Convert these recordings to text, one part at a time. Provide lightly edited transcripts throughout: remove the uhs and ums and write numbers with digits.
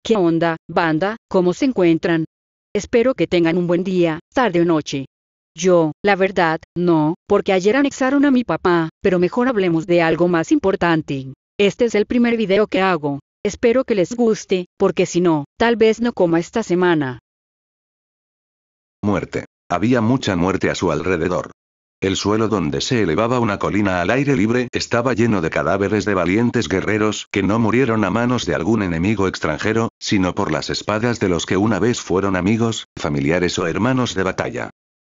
¿Qué onda, banda? ¿Cómo se encuentran? Espero que tengan un buen día, tarde o noche. Yo, la verdad, no, porque ayer anexaron a mi papá, pero mejor hablemos de algo más importante. Este es el primer video que hago. Espero que les guste, porque si no, tal vez no coma esta semana. Muerte. Había mucha muerte a su alrededor. El suelo donde se elevaba una colina al aire libre estaba lleno de cadáveres de valientes guerreros que no murieron a manos de algún enemigo extranjero, sino por las espadas de los que una vez fueron amigos, familiares o hermanos de batalla.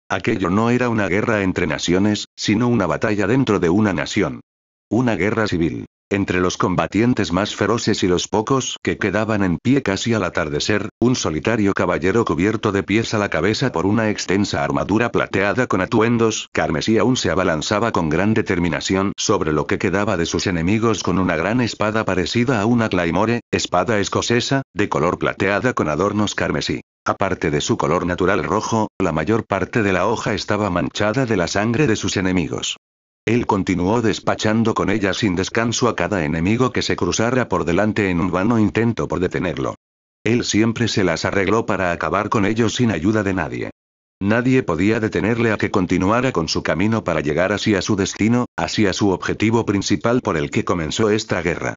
Aquello no era una guerra entre naciones, sino una batalla dentro de una nación. Una guerra civil. Entre los combatientes más feroces y los pocos que quedaban en pie casi al atardecer, un solitario caballero cubierto de pies a la cabeza por una extensa armadura plateada con atuendos carmesí aún se abalanzaba con gran determinación sobre lo que quedaba de sus enemigos con una gran espada parecida a una claymore, espada escocesa, de color plateada con adornos carmesí. Aparte de su color natural rojo, la mayor parte de la hoja estaba manchada de la sangre de sus enemigos. Él continuó despachando con ella sin descanso a cada enemigo que se cruzara por delante en un vano intento por detenerlo. Él siempre se las arregló para acabar con ellos sin ayuda de nadie. Nadie podía detenerle a que continuara con su camino para llegar así a su destino, hacia su objetivo principal por el que comenzó esta guerra.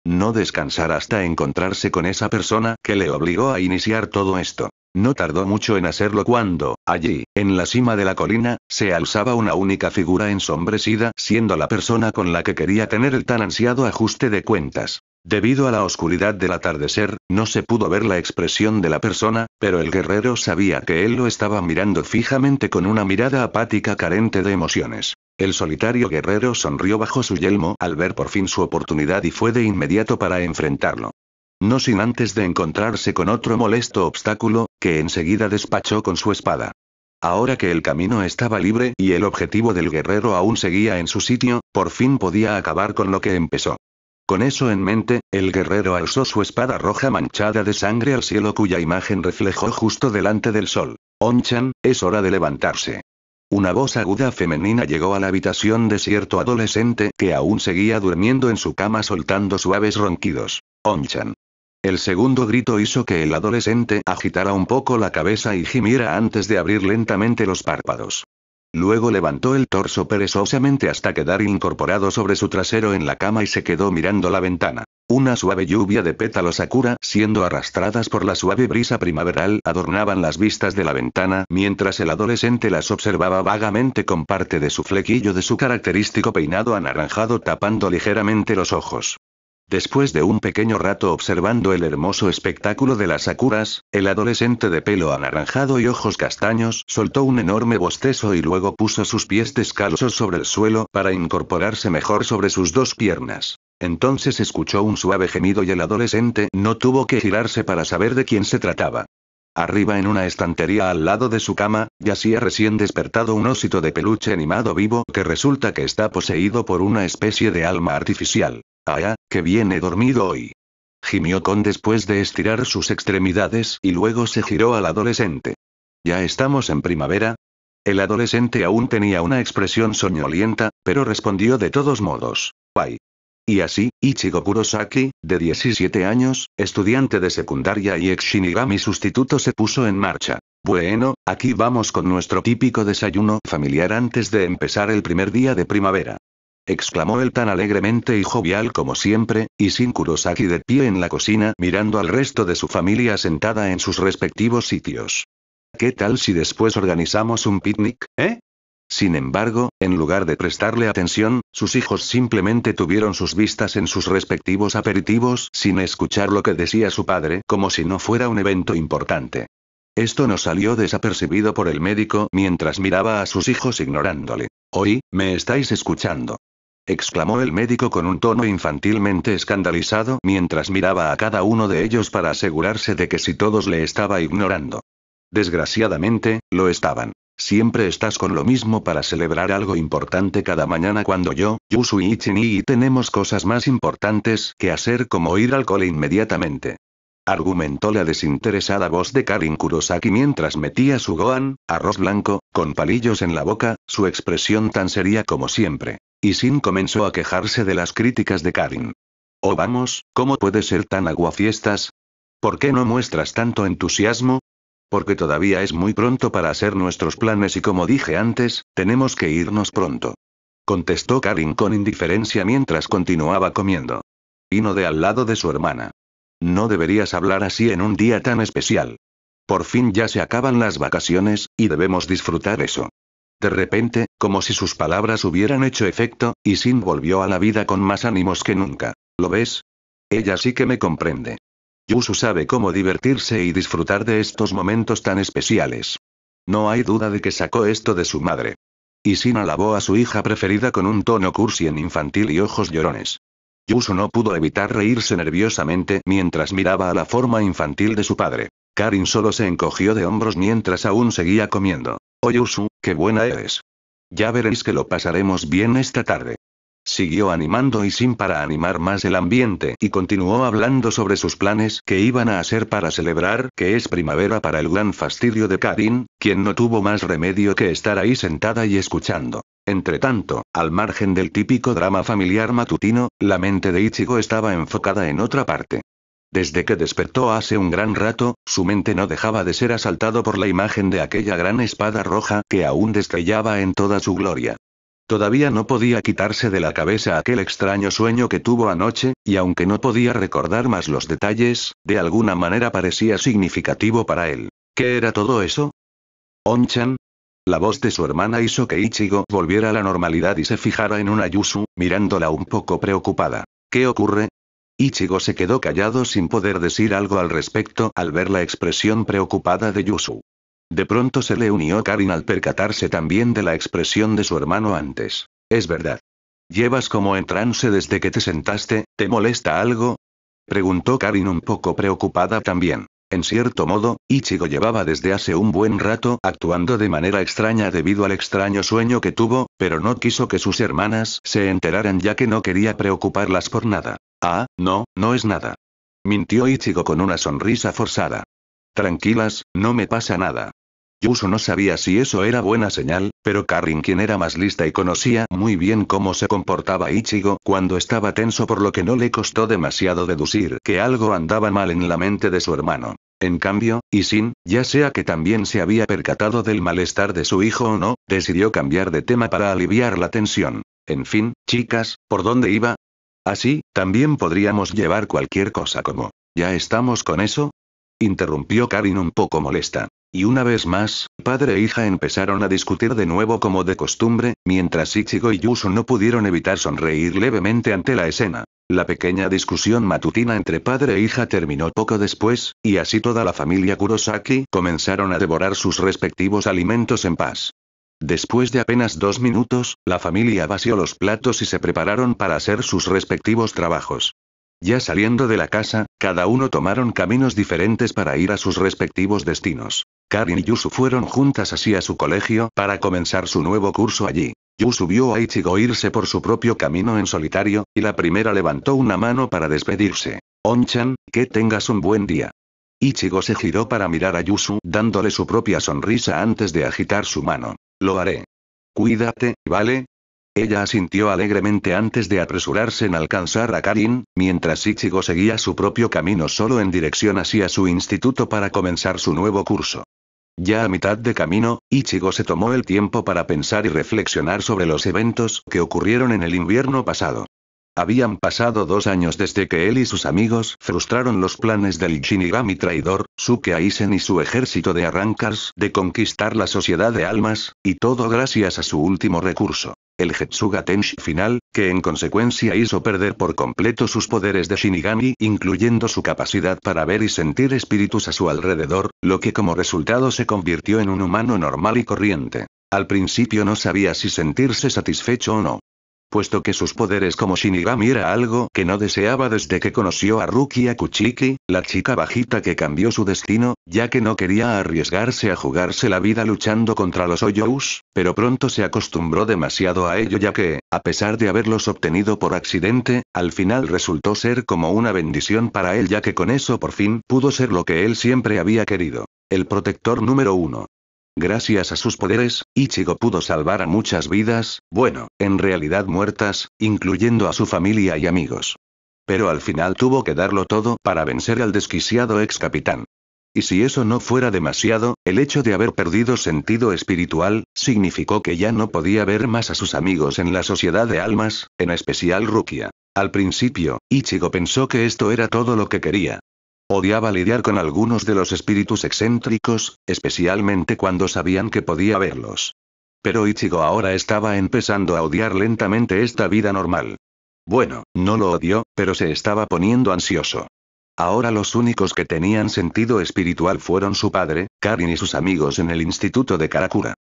No descansar hasta encontrarse con esa persona que le obligó a iniciar todo esto. No tardó mucho en hacerlo cuando, allí, en la cima de la colina, se alzaba una única figura ensombrecida, siendo la persona con la que quería tener el tan ansiado ajuste de cuentas. Debido a la oscuridad del atardecer, no se pudo ver la expresión de la persona, pero el guerrero sabía que él lo estaba mirando fijamente con una mirada apática carente de emociones. El solitario guerrero sonrió bajo su yelmo al ver por fin su oportunidad y fue de inmediato para enfrentarlo. No sin antes de encontrarse con otro molesto obstáculo, que enseguida despachó con su espada. Ahora que el camino estaba libre y el objetivo del guerrero aún seguía en su sitio, por fin podía acabar con lo que empezó. Con eso en mente, el guerrero alzó su espada roja manchada de sangre al cielo cuya imagen reflejó justo delante del sol. «Onchan, es hora de levantarse». Una voz aguda femenina llegó a la habitación de cierto adolescente que aún seguía durmiendo en su cama soltando suaves ronquidos. «Onchan». El segundo grito hizo que el adolescente agitara un poco la cabeza y gimiera antes de abrir lentamente los párpados. Luego levantó el torso perezosamente hasta quedar incorporado sobre su trasero en la cama y se quedó mirando la ventana. Una suave lluvia de pétalos sakura, siendo arrastradas por la suave brisa primaveral, adornaban las vistas de la ventana, mientras el adolescente las observaba vagamente con parte de su flequillo de su característico peinado anaranjado tapando ligeramente los ojos. Después de un pequeño rato observando el hermoso espectáculo de las sakuras, el adolescente de pelo anaranjado y ojos castaños soltó un enorme bostezo y luego puso sus pies descalzos sobre el suelo para incorporarse mejor sobre sus dos piernas. Entonces escuchó un suave gemido y el adolescente no tuvo que girarse para saber de quién se trataba. Arriba en una estantería al lado de su cama, yacía recién despertado un osito de peluche animado vivo que resulta que está poseído por una especie de alma artificial. «Ah, que bien he dormido hoy», gimió Con después de estirar sus extremidades y luego se giró al adolescente. «¿Ya estamos en primavera?» El adolescente aún tenía una expresión soñolienta, pero respondió de todos modos. «Guay». Y así, Ichigo Kurosaki, de 17 años, estudiante de secundaria y ex Shinigami sustituto se puso en marcha. «Bueno, aquí vamos con nuestro típico desayuno familiar antes de empezar el primer día de primavera», exclamó él tan alegremente y jovial como siempre, y sin Kurosaki de pie en la cocina mirando al resto de su familia sentada en sus respectivos sitios. «¿Qué tal si después organizamos un picnic, eh?» Sin embargo, en lugar de prestarle atención, sus hijos simplemente tuvieron sus vistas en sus respectivos aperitivos sin escuchar lo que decía su padre como si no fuera un evento importante. Esto no salió desapercibido por el médico mientras miraba a sus hijos ignorándole. «Hoy, ¿me estáis escuchando?», exclamó el médico con un tono infantilmente escandalizado mientras miraba a cada uno de ellos para asegurarse de que si todos le estaba ignorando. Desgraciadamente, lo estaban. «Siempre estás con lo mismo para celebrar algo importante cada mañana cuando yo, Yusu y Ichini tenemos cosas más importantes que hacer como ir al cole inmediatamente», argumentó la desinteresada voz de Karin Kurosaki mientras metía su gohan, arroz blanco, con palillos en la boca, su expresión tan seria como siempre. Y Shin comenzó a quejarse de las críticas de Karin. «Oh vamos, ¿cómo puede ser tan aguafiestas? ¿Por qué no muestras tanto entusiasmo? Porque todavía es muy pronto para hacer nuestros planes y como dije antes, tenemos que irnos pronto. Contestó Karin con indiferencia mientras continuaba comiendo. Vino de al lado de su hermana. No deberías hablar así en un día tan especial. Por fin ya se acaban las vacaciones, y debemos disfrutar eso. De repente, como si sus palabras hubieran hecho efecto, Isin volvió a la vida con más ánimos que nunca. ¿Lo ves? Ella sí que me comprende. Yusu sabe cómo divertirse y disfrutar de estos momentos tan especiales. No hay duda de que sacó esto de su madre. Isin alabó a su hija preferida con un tono cursi en infantil y ojos llorones. Yusu no pudo evitar reírse nerviosamente mientras miraba a la forma infantil de su padre. Karin solo se encogió de hombros mientras aún seguía comiendo. Oh Yusu, qué buena eres. Ya veréis que lo pasaremos bien esta tarde. Siguió animando Isin para animar más el ambiente y continuó hablando sobre sus planes que iban a hacer para celebrar que es primavera para el gran fastidio de Karin, quien no tuvo más remedio que estar ahí sentada y escuchando. Entretanto, al margen del típico drama familiar matutino, la mente de Ichigo estaba enfocada en otra parte. Desde que despertó hace un gran rato, su mente no dejaba de ser asaltado por la imagen de aquella gran espada roja que aún destellaba en toda su gloria. Todavía no podía quitarse de la cabeza aquel extraño sueño que tuvo anoche, y aunque no podía recordar más los detalles, de alguna manera parecía significativo para él. ¿Qué era todo eso? ¿Onchan? La voz de su hermana hizo que Ichigo volviera a la normalidad y se fijara en una Yusu, mirándola un poco preocupada. ¿Qué ocurre? Ichigo se quedó callado sin poder decir algo al respecto al ver la expresión preocupada de Yusu. De pronto se le unió Karin al percatarse también de la expresión de su hermano antes. Es verdad. ¿Llevas como en trance desde que te sentaste? ¿Te molesta algo? Preguntó Karin un poco preocupada también. En cierto modo, Ichigo llevaba desde hace un buen rato actuando de manera extraña debido al extraño sueño que tuvo, pero no quiso que sus hermanas se enteraran ya que no quería preocuparlas por nada. Ah, no, no es nada. Mintió Ichigo con una sonrisa forzada. Tranquilas, no me pasa nada. Yusu no sabía si eso era buena señal, pero Karin, quien era más lista y conocía muy bien cómo se comportaba Ichigo cuando estaba tenso, por lo que no le costó demasiado deducir que algo andaba mal en la mente de su hermano. En cambio, Isin, ya sea que también se había percatado del malestar de su hijo o no, decidió cambiar de tema para aliviar la tensión. En fin, chicas, ¿por dónde iba? Así, también podríamos llevar cualquier cosa como, ¿ya estamos con eso? Interrumpió Karin un poco molesta. Y una vez más, padre e hija empezaron a discutir de nuevo como de costumbre, mientras Ichigo y Yusu no pudieron evitar sonreír levemente ante la escena. La pequeña discusión matutina entre padre e hija terminó poco después, y así toda la familia Kurosaki comenzaron a devorar sus respectivos alimentos en paz. Después de apenas 2 minutos, la familia vació los platos y se prepararon para hacer sus respectivos trabajos. Ya saliendo de la casa, cada uno tomaron caminos diferentes para ir a sus respectivos destinos. Karin y Yusu fueron juntas hacia su colegio para comenzar su nuevo curso allí. Yusu vio a Ichigo irse por su propio camino en solitario, y la primera levantó una mano para despedirse. Onchan, que tengas un buen día. Ichigo se giró para mirar a Yusu, dándole su propia sonrisa antes de agitar su mano. Lo haré. Cuídate, ¿vale? Ella asintió alegremente antes de apresurarse en alcanzar a Karin, mientras Ichigo seguía su propio camino solo en dirección hacia su instituto para comenzar su nuevo curso. Ya a mitad de camino, Ichigo se tomó el tiempo para pensar y reflexionar sobre los eventos que ocurrieron en el invierno pasado. Habían pasado 2 años desde que él y sus amigos frustraron los planes del Shinigami traidor, Suke Aizen y su ejército de arrancars de conquistar la sociedad de almas, y todo gracias a su último recurso, el Getsuga Tenshi final, que en consecuencia hizo perder por completo sus poderes de Shinigami, incluyendo su capacidad para ver y sentir espíritus a su alrededor, lo que como resultado se convirtió en un humano normal y corriente. Al principio no sabía si sentirse satisfecho o no, puesto que sus poderes como Shinigami era algo que no deseaba desde que conoció a Rukia Kuchiki, la chica bajita que cambió su destino, ya que no quería arriesgarse a jugarse la vida luchando contra los Oyous, pero pronto se acostumbró demasiado a ello ya que, a pesar de haberlos obtenido por accidente, al final resultó ser como una bendición para él ya que con eso por fin pudo ser lo que él siempre había querido, el protector número 1. Gracias a sus poderes, Ichigo pudo salvar a muchas vidas, bueno, en realidad muertas, incluyendo a su familia y amigos. Pero al final tuvo que darlo todo para vencer al desquiciado ex capitán. Y si eso no fuera demasiado, el hecho de haber perdido sentido espiritual, significó que ya no podía ver más a sus amigos en la sociedad de almas, en especial Rukia. Al principio, Ichigo pensó que esto era todo lo que quería. Odiaba lidiar con algunos de los espíritus excéntricos, especialmente cuando sabían que podía verlos. Pero Ichigo ahora estaba empezando a odiar lentamente esta vida normal. Bueno, no lo odió, pero se estaba poniendo ansioso. Ahora los únicos que tenían sentido espiritual fueron su padre, Karin y sus amigos en el instituto de Karakura.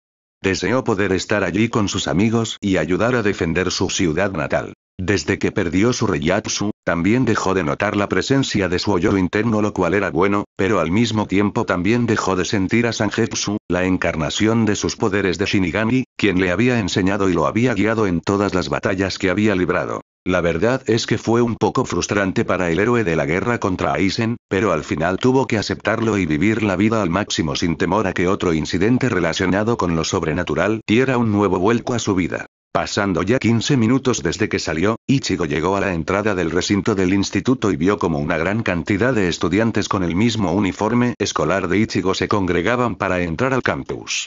Deseó poder estar allí con sus amigos y ayudar a defender su ciudad natal. Desde que perdió su Reiatsu, también dejó de notar la presencia de su yo interno, lo cual era bueno, pero al mismo tiempo también dejó de sentir a Sangetsu, la encarnación de sus poderes de Shinigami, quien le había enseñado y lo había guiado en todas las batallas que había librado. La verdad es que fue un poco frustrante para el héroe de la guerra contra Aizen, pero al final tuvo que aceptarlo y vivir la vida al máximo sin temor a que otro incidente relacionado con lo sobrenatural diera un nuevo vuelco a su vida. Pasando ya 15 minutos desde que salió, Ichigo llegó a la entrada del recinto del instituto y vio como una gran cantidad de estudiantes con el mismo uniforme escolar de Ichigo se congregaban para entrar al campus.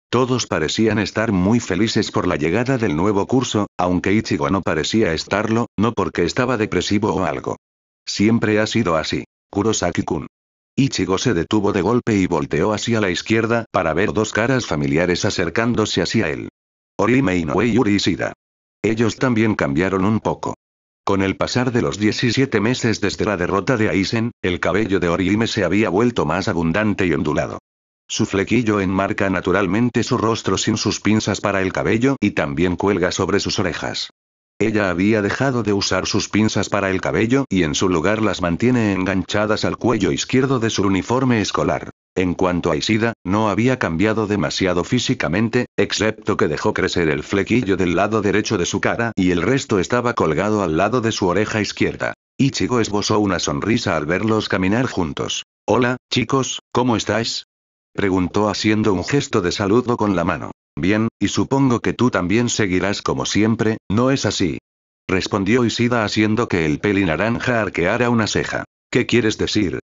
Todos parecían estar muy felices por la llegada del nuevo curso, aunque Ichigo no parecía estarlo, no porque estaba depresivo o algo. Siempre ha sido así. Kurosaki-kun. Ichigo se detuvo de golpe y volteó hacia la izquierda para ver dos caras familiares acercándose hacia él. Orihime Inoue y Yuri Ishida. Ellos también cambiaron un poco. Con el pasar de los 17 meses desde la derrota de Aizen, el cabello de Orihime se había vuelto más abundante y ondulado. Su flequillo enmarca naturalmente su rostro sin sus pinzas para el cabello y también cuelga sobre sus orejas. Ella había dejado de usar sus pinzas para el cabello y en su lugar las mantiene enganchadas al cuello izquierdo de su uniforme escolar. En cuanto a Ishida, no había cambiado demasiado físicamente, excepto que dejó crecer el flequillo del lado derecho de su cara y el resto estaba colgado al lado de su oreja izquierda. Ichigo esbozó una sonrisa al verlos caminar juntos. Hola, chicos, ¿cómo estáis? Preguntó haciendo un gesto de saludo con la mano. Bien, y supongo que tú también seguirás como siempre, ¿no es así? Respondió Ishida haciendo que el peli naranja arqueara una ceja. ¿Qué quieres decir?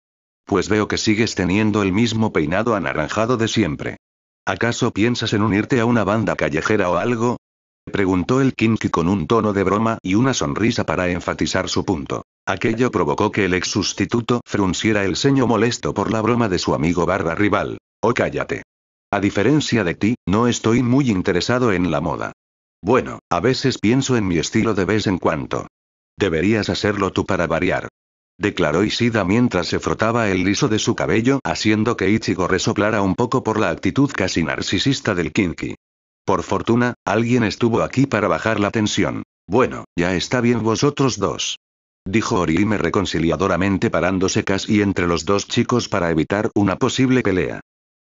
Pues veo que sigues teniendo el mismo peinado anaranjado de siempre. ¿Acaso piensas en unirte a una banda callejera o algo? Preguntó el Kinky con un tono de broma y una sonrisa para enfatizar su punto. Aquello provocó que el ex sustituto frunciera el ceño molesto por la broma de su amigo barra rival. Oh, cállate. A diferencia de ti, no estoy muy interesado en la moda. Bueno, a veces pienso en mi estilo de vez en cuando. Deberías hacerlo tú para variar. Declaró Ishida mientras se frotaba el liso de su cabello, haciendo que Ichigo resoplara un poco por la actitud casi narcisista del Kinky. Por fortuna, alguien estuvo aquí para bajar la tensión. Bueno, ya está bien vosotros dos. Dijo Orihime reconciliadoramente parándose casi entre los dos chicos para evitar una posible pelea.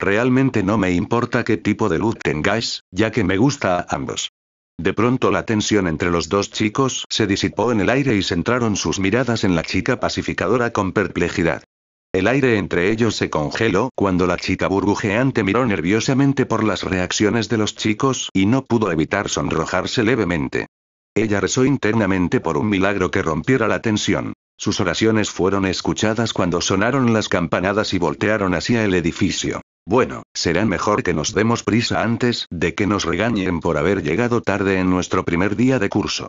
Realmente no me importa qué tipo de look tengáis, ya que me gusta a ambos. De pronto la tensión entre los dos chicos se disipó en el aire y centraron sus miradas en la chica pacificadora con perplejidad. El aire entre ellos se congeló cuando la chica burbujeante miró nerviosamente por las reacciones de los chicos y no pudo evitar sonrojarse levemente. Ella rezó internamente por un milagro que rompiera la tensión. Sus oraciones fueron escuchadas cuando sonaron las campanadas y voltearon hacia el edificio. Bueno, será mejor que nos demos prisa antes de que nos regañen por haber llegado tarde en nuestro primer día de curso.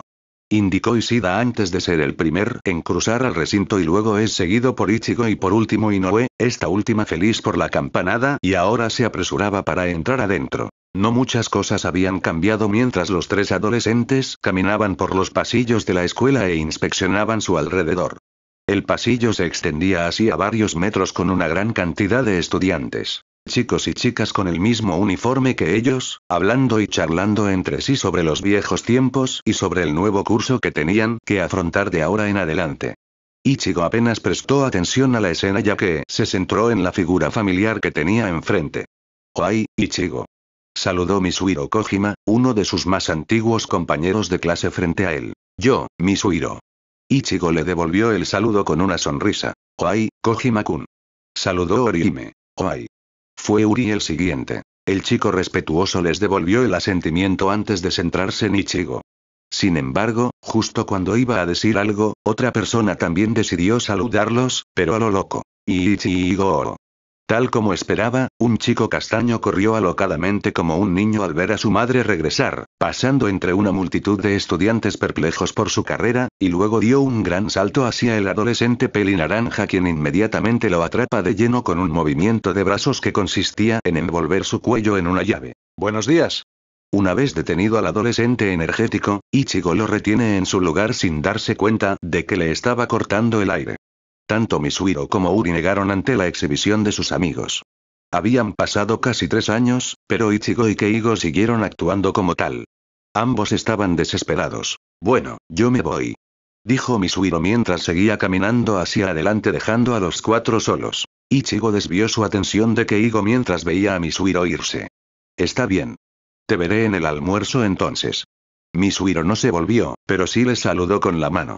Indicó Ishida antes de ser el primer en cruzar al recinto y luego es seguido por Ichigo y por último Inoue, esta última feliz por la campanada y ahora se apresuraba para entrar adentro. No muchas cosas habían cambiado mientras los tres adolescentes caminaban por los pasillos de la escuela e inspeccionaban su alrededor. El pasillo se extendía hacia varios metros con una gran cantidad de estudiantes. Chicos y chicas con el mismo uniforme que ellos, hablando y charlando entre sí sobre los viejos tiempos y sobre el nuevo curso que tenían que afrontar de ahora en adelante. Ichigo apenas prestó atención a la escena ya que se centró en la figura familiar que tenía enfrente. «Oai, Ichigo», saludó Misuhiro Kojima, uno de sus más antiguos compañeros de clase frente a él. «Yo, Misuhiro». Ichigo le devolvió el saludo con una sonrisa. «Oai, Kojima-kun». Saludó Orihime. «Oai». Fue Uri el siguiente. El chico respetuoso les devolvió el asentimiento antes de centrarse en Ichigo. Sin embargo, justo cuando iba a decir algo, otra persona también decidió saludarlos, pero a lo loco. Ichigo. Tal como esperaba, un chico castaño corrió alocadamente como un niño al ver a su madre regresar, pasando entre una multitud de estudiantes perplejos por su carrera, y luego dio un gran salto hacia el adolescente pelinaranja, quien inmediatamente lo atrapa de lleno con un movimiento de brazos que consistía en envolver su cuello en una llave. Buenos días. Una vez detenido al adolescente energético, Ichigo lo retiene en su lugar sin darse cuenta de que le estaba cortando el aire. Tanto Misuiro como Uri negaron ante la exhibición de sus amigos. Habían pasado casi 3 años, pero Ichigo y Keigo siguieron actuando como tal. Ambos estaban desesperados. Bueno, yo me voy, dijo Misuiro mientras seguía caminando hacia adelante dejando a los 4 solos. Ichigo desvió su atención de Keigo mientras veía a Misuiro irse. Está bien. Te veré en el almuerzo entonces. Misuiro no se volvió, pero sí le saludó con la mano.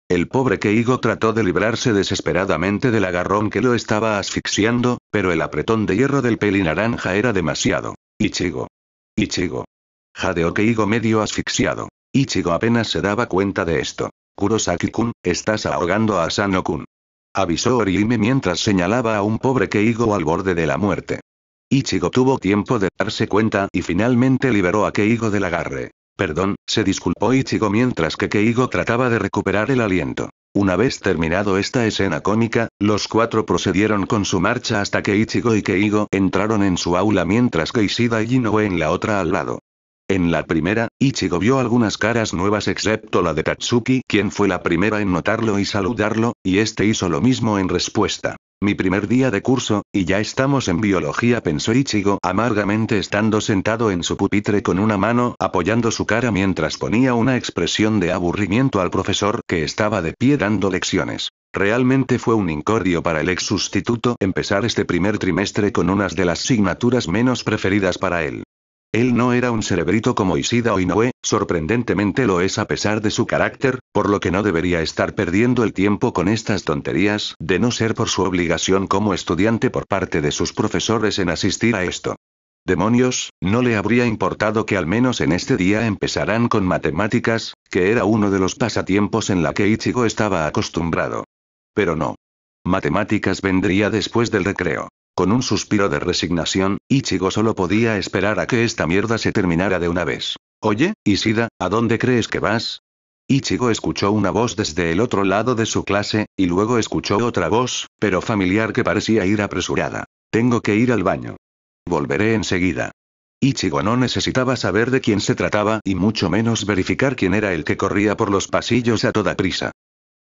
El pobre Keigo trató de librarse desesperadamente del agarrón que lo estaba asfixiando, pero el apretón de hierro del pelinaranja era demasiado. Ichigo. Ichigo. Jadeó Keigo medio asfixiado. Ichigo apenas se daba cuenta de esto. Kurosaki-kun, estás ahogando a Asano-kun, avisó Orihime mientras señalaba a un pobre Keigo al borde de la muerte. Ichigo tuvo tiempo de darse cuenta y finalmente liberó a Keigo del agarre. Perdón, se disculpó Ichigo mientras que Keigo trataba de recuperar el aliento. Una vez terminado esta escena cómica, los 4 procedieron con su marcha hasta que Ichigo y Keigo entraron en su aula mientras que Ishida y Inoue en la otra al lado. En la primera, Ichigo vio algunas caras nuevas excepto la de Tatsuki, quien fue la primera en notarlo y saludarlo, y este hizo lo mismo en respuesta. Mi primer día de curso, y ya estamos en biología, pensó Ichigo amargamente estando sentado en su pupitre con una mano apoyando su cara mientras ponía una expresión de aburrimiento al profesor que estaba de pie dando lecciones. Realmente fue un incordio para el ex sustituto empezar este primer trimestre con unas de las asignaturas menos preferidas para él. Él no era un cerebrito como Ishida o Inoue, sorprendentemente lo es a pesar de su carácter, por lo que no debería estar perdiendo el tiempo con estas tonterías, de no ser por su obligación como estudiante por parte de sus profesores en asistir a esto. Demonios, no le habría importado que al menos en este día empezaran con matemáticas, que era uno de los pasatiempos en la que Ichigo estaba acostumbrado. Pero no. Matemáticas vendría después del recreo. Con un suspiro de resignación, Ichigo solo podía esperar a que esta mierda se terminara de una vez. Oye, Ishida, ¿a dónde crees que vas? Ichigo escuchó una voz desde el otro lado de su clase, y luego escuchó otra voz, pero familiar que parecía ir apresurada. Tengo que ir al baño. Volveré enseguida. Ichigo no necesitaba saber de quién se trataba y mucho menos verificar quién era el que corría por los pasillos a toda prisa.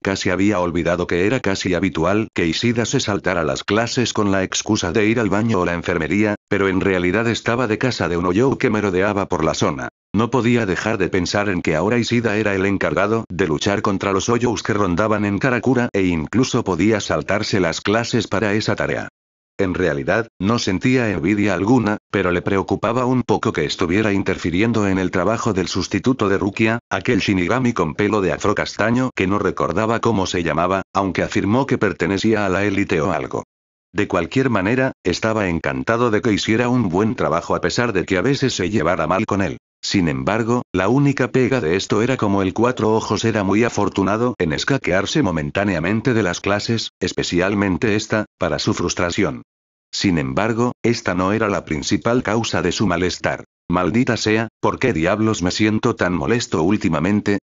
Casi había olvidado que era casi habitual que Ishida se saltara las clases con la excusa de ir al baño o la enfermería, pero en realidad estaba de casa de un Oyou que merodeaba por la zona. No podía dejar de pensar en que ahora Ishida era el encargado de luchar contra los Oyous que rondaban en Karakura e incluso podía saltarse las clases para esa tarea. En realidad, no sentía envidia alguna, pero le preocupaba un poco que estuviera interfiriendo en el trabajo del sustituto de Rukia, aquel Shinigami con pelo de afro castaño que no recordaba cómo se llamaba, aunque afirmó que pertenecía a la élite o algo. De cualquier manera, estaba encantado de que hiciera un buen trabajo a pesar de que a veces se llevara mal con él. Sin embargo, la única pega de esto era como el 4 ojos era muy afortunado en escaquearse momentáneamente de las clases, especialmente esta, para su frustración. Sin embargo, esta no era la principal causa de su malestar. Maldita sea, ¿por qué diablos me siento tan molesto últimamente?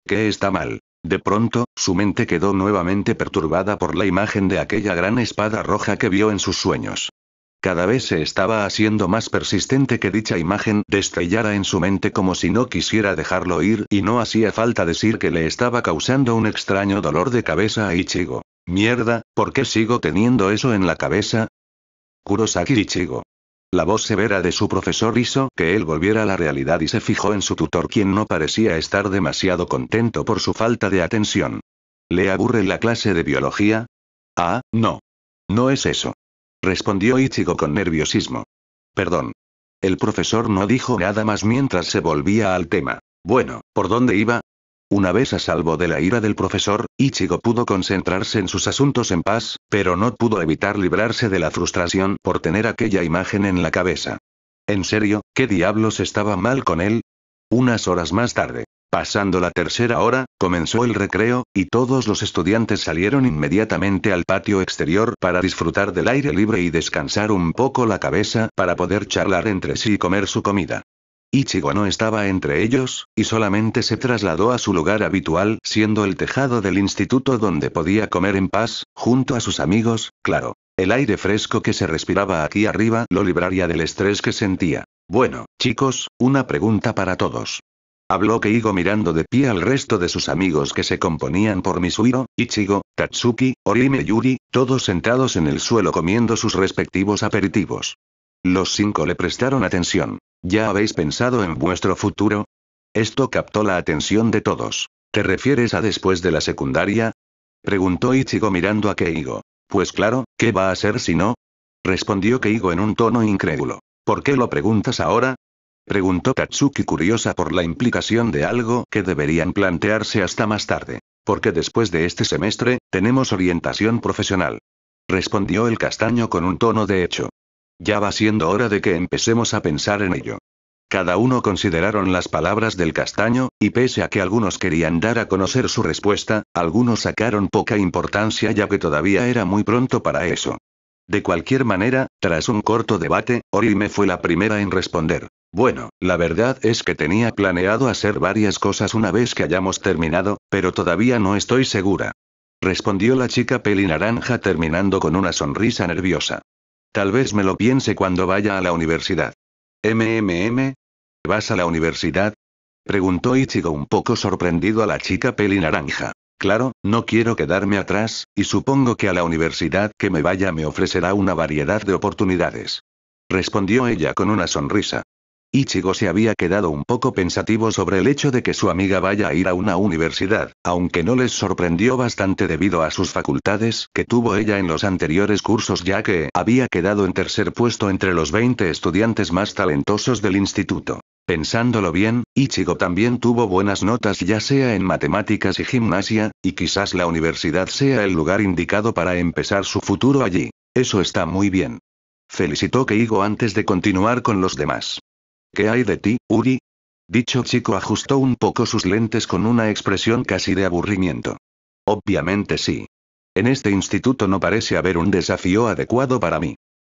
¿Qué está mal? De pronto, su mente quedó nuevamente perturbada por la imagen de aquella gran espada roja que vio en sus sueños. Cada vez se estaba haciendo más persistente que dicha imagen destellara en su mente como si no quisiera dejarlo ir y no hacía falta decir que le estaba causando un extraño dolor de cabeza a Ichigo. Mierda, ¿por qué sigo teniendo eso en la cabeza? Kurosaki Ichigo. La voz severa de su profesor hizo que él volviera a la realidad y se fijó en su tutor, quien no parecía estar demasiado contento por su falta de atención. ¿Le aburre la clase de biología? Ah, no. No es eso. Respondió Ichigo con nerviosismo. Perdón. El profesor no dijo nada más mientras se volvía al tema. Bueno, ¿por dónde iba? Una vez a salvo de la ira del profesor, Ichigo pudo concentrarse en sus asuntos en paz, pero no pudo evitar librarse de la frustración por tener aquella imagen en la cabeza. ¿En serio, qué diablos estaba mal con él? Unas horas más tarde. Pasando la tercera hora, comenzó el recreo, y todos los estudiantes salieron inmediatamente al patio exterior para disfrutar del aire libre y descansar un poco la cabeza para poder charlar entre sí y comer su comida. Ichigo no estaba entre ellos, y solamente se trasladó a su lugar habitual, siendo el tejado del instituto donde podía comer en paz, junto a sus amigos, claro. El aire fresco que se respiraba aquí arriba lo libraría del estrés que sentía. Bueno, chicos, una pregunta para todos. Habló Keigo mirando de pie al resto de sus amigos que se componían por Misuhiro, Ichigo, Tatsuki, Orihime y Yuri, todos sentados en el suelo comiendo sus respectivos aperitivos. Los 5 le prestaron atención. ¿Ya habéis pensado en vuestro futuro? Esto captó la atención de todos. ¿Te refieres a después de la secundaria? Preguntó Ichigo mirando a Keigo. Pues claro, ¿qué va a ser si no? Respondió Keigo en un tono incrédulo. ¿Por qué lo preguntas ahora? Preguntó Tatsuki curiosa por la implicación de algo que deberían plantearse hasta más tarde. Porque después de este semestre, tenemos orientación profesional. Respondió el castaño con un tono de hecho. Ya va siendo hora de que empecemos a pensar en ello. Cada uno consideraron las palabras del castaño, y pese a que algunos querían dar a conocer su respuesta, algunos sacaron poca importancia ya que todavía era muy pronto para eso. De cualquier manera, tras un corto debate, Orihime fue la primera en responder. Bueno, la verdad es que tenía planeado hacer varias cosas una vez que hayamos terminado, pero todavía no estoy segura. Respondió la chica pelinaranja terminando con una sonrisa nerviosa. Tal vez me lo piense cuando vaya a la universidad. ¿Vas a la universidad? Preguntó Ichigo un poco sorprendido a la chica pelinaranja. Claro, no quiero quedarme atrás, y supongo que a la universidad que me vaya me ofrecerá una variedad de oportunidades. Respondió ella con una sonrisa. Ichigo se había quedado un poco pensativo sobre el hecho de que su amiga vaya a ir a una universidad, aunque no les sorprendió bastante debido a sus facultades que tuvo ella en los anteriores cursos ya que había quedado en tercer puesto entre los 20 estudiantes más talentosos del instituto. Pensándolo bien, Ichigo también tuvo buenas notas ya sea en matemáticas y gimnasia, y quizás la universidad sea el lugar indicado para empezar su futuro allí. Eso está muy bien. Felicitó Keigo antes de continuar con los demás. ¿Qué hay de ti, Uri? Dicho chico ajustó un poco sus lentes con una expresión casi de aburrimiento. Obviamente sí. En este instituto no parece haber un desafío adecuado para mí.